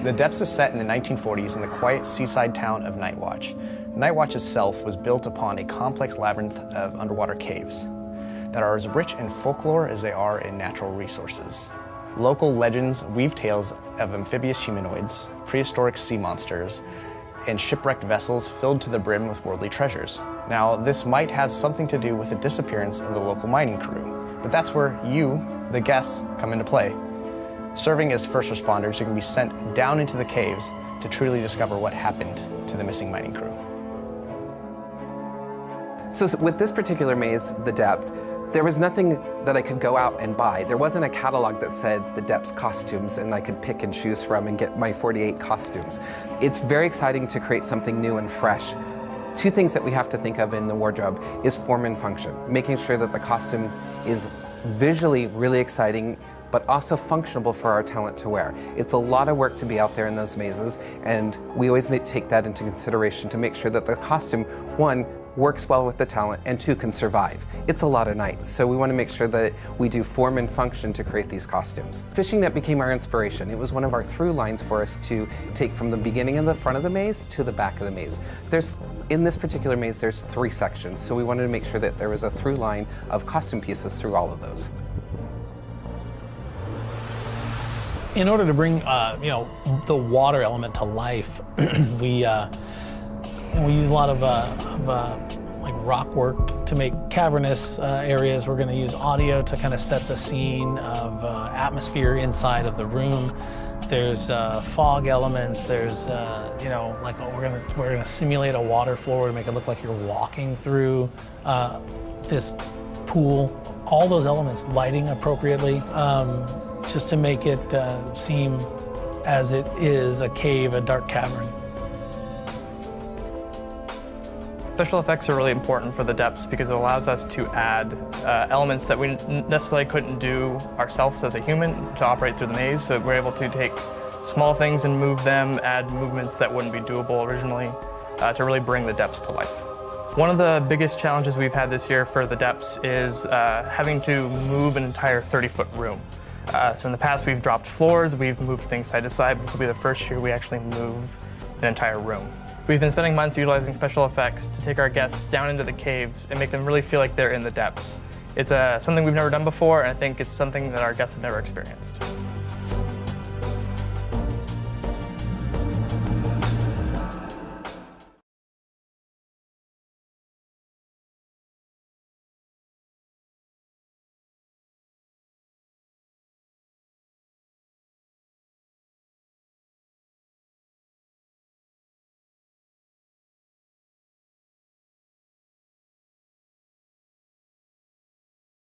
The Depths is set in the 1940s in the quiet seaside town of Nightwatch. Nightwatch itself was built upon a complex labyrinth of underwater caves that are as rich in folklore as they are in natural resources. Local legends weave tales of amphibious humanoids, prehistoric sea monsters, and shipwrecked vessels filled to the brim with worldly treasures. Now, this might have something to do with the disappearance of the local mining crew, but that's where you, the guests, come into play. Serving as first responders, you can be sent down into the caves to truly discover what happened to the missing mining crew. So with this particular maze, The Depth, there was nothing that I could go out and buy. There wasn't a catalog that said The Depths costumes and I could pick and choose from and get my 48 costumes. It's very exciting to create something new and fresh. Two things that we have to think of in the wardrobe is form and function, making sure that the costume is visually really exciting, but also functional for our talent to wear. It's a lot of work to be out there in those mazes, and we always take that into consideration to make sure that the costume, one, works well with the talent, and two, can survive. It's a lot of nights, so we want to make sure that we do form and function to create these costumes. Fishing net became our inspiration. It was one of our through lines for us to take from the beginning of the front of the maze to the back of the maze. In this particular maze, there's 3 sections, so we wanted to make sure that there was a through line of costume pieces through all of those. In order to bring, the water element to life, we use a lot of like rock work to make cavernous areas. We're going to use audio to kind of set the scene of atmosphere inside of the room. There's fog elements. There's like we're gonna simulate a water floor to make it look like you're walking through this pool. All those elements, lighting appropriately. Just to make it seem as it is a cave, a dark cavern. Special effects are really important for the Depths because it allows us to add elements that we necessarily couldn't do ourselves as a human to operate through the maze. So we're able to take small things and move them, add movements that wouldn't be doable originally to really bring the Depths to life. One of the biggest challenges we've had this year for the Depths is having to move an entire 30-foot room. So in the past, we've dropped floors, we've moved things side to side. This will be the first year we actually move an entire room. We've been spending months utilizing special effects to take our guests down into the caves and make them really feel like they're in the Depths. It's something we've never done before, and I think it's something that our guests have never experienced.